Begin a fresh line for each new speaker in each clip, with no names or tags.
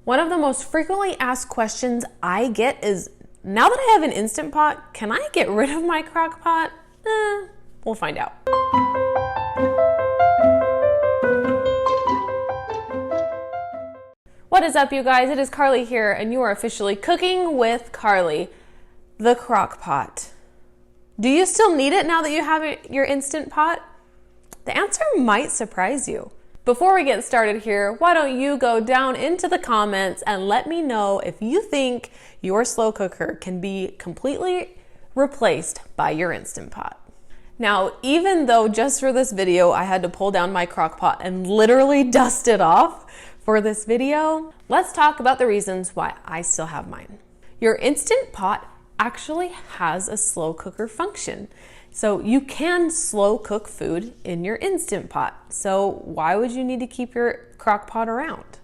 One of the most frequently asked questions I get is, now that I have an Instant Pot, can I get rid of my crock pot? We'll find out. What is up, you guys? It is Carly here, and you are officially cooking with Carly, the crock pot. Do you still need it now that you have your Instant Pot? The answer might surprise you. Before we get started here, why don't you go down into the comments and let me know if you think your slow cooker can be completely replaced by your Instant Pot. Now, even though just for this video I had to pull down my crock pot and literally dust it off for this video, let's talk about the reasons why I still have mine. Your Instant Pot actually has a slow cooker function. So you can slow cook food in your Instant Pot. So why would you need to keep your crock pot around?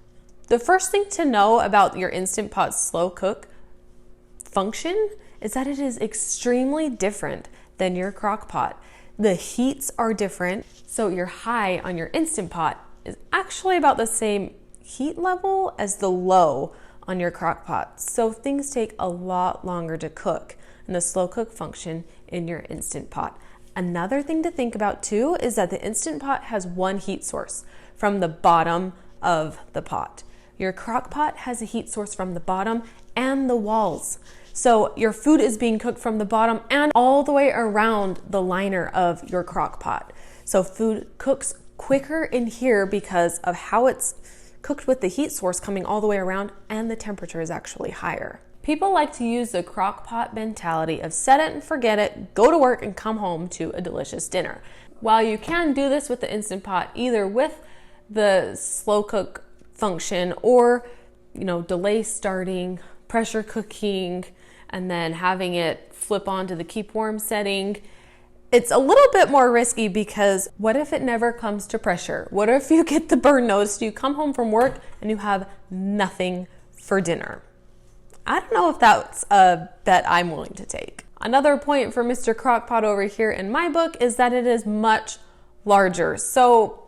The first thing to know about your Instant Pot's slow cook function is that it is extremely different than your crock pot. The heats are different. So your high on your Instant Pot is actually about the same heat level as the low on your crock pot. So things take a lot longer to cook in the slow cook function in your Instant Pot. Another thing to think about too is that the Instant Pot has one heat source from the bottom of the pot. Your crock pot has a heat source from the bottom and the walls. So your food is being cooked from the bottom and all the way around the liner of your crock pot. So food cooks quicker in here because of how it's cooked with the heat source coming all the way around, and the temperature is actually higher. People like to use the crock pot mentality of set it and forget it, go to work and come home to a delicious dinner. While you can do this with the Instant Pot, either with the slow cook function or, delay starting, pressure cooking, and then having it flip onto the keep warm setting, it's a little bit more risky because what if it never comes to pressure? What if you get the burn notice, you come home from work and you have nothing for dinner? I don't know if that's a bet I'm willing to take. Another point for Mr. Crockpot over here in my book is that it is much larger. So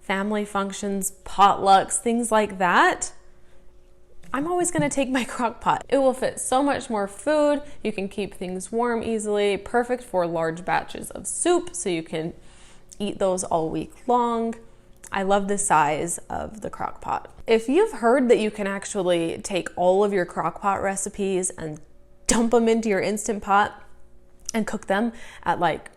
family functions, potlucks, things like that, I'm always gonna take my crock pot. It will fit so much more food. You can keep things warm easily, perfect for large batches of soup, so you can eat those all week long. I love the size of the crock pot. If you've heard that you can actually take all of your crock pot recipes and dump them into your Instant Pot and cook them at like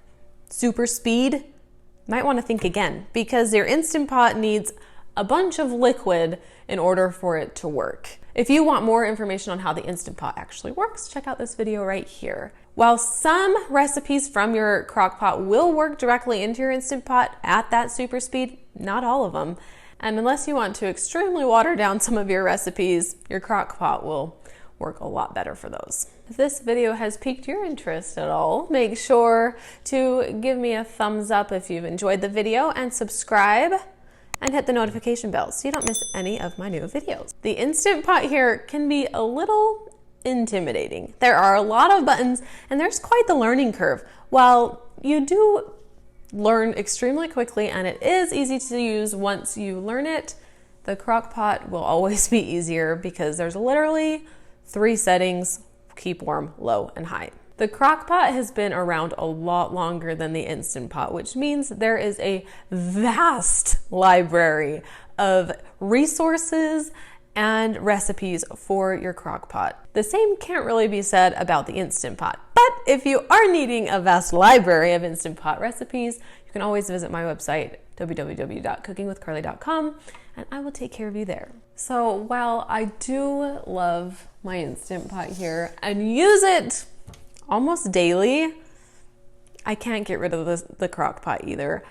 super speed, you might wanna think again, because your Instant Pot needs a bunch of liquid in order for it to work. If you want more information on how the Instant Pot actually works, check out this video right here. While some recipes from your crock pot will work directly into your Instant Pot at that super speed, not all of them. And unless you want to extremely water down some of your recipes, your crock pot will work a lot better for those. If this video has piqued your interest at all, make sure to give me a thumbs up if you've enjoyed the video and subscribe and hit the notification bell so you don't miss any of my new videos. The Instant Pot here can be a little intimidating. There are a lot of buttons and there's quite the learning curve. While you do learn extremely quickly and it is easy to use once you learn it, the crock pot will always be easier because there's literally 3 settings: keep warm, low, and high. The crock pot has been around a lot longer than the Instant Pot, which means there is a vast library of resources and recipes for your crock pot. The same can't really be said about the Instant Pot, but if you are needing a vast library of Instant Pot recipes, you can always visit my website, www.cookingwithkarli.com, and I will take care of you there. So while I do love my Instant Pot here and use it almost daily, I can't get rid of the crock pot either.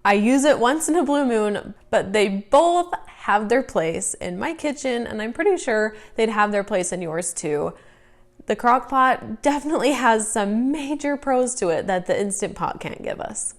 I use it once in a blue moon, but they both have their place in my kitchen, and I'm pretty sure they'd have their place in yours too. The crock pot definitely has some major pros to it that the Instant Pot can't give us.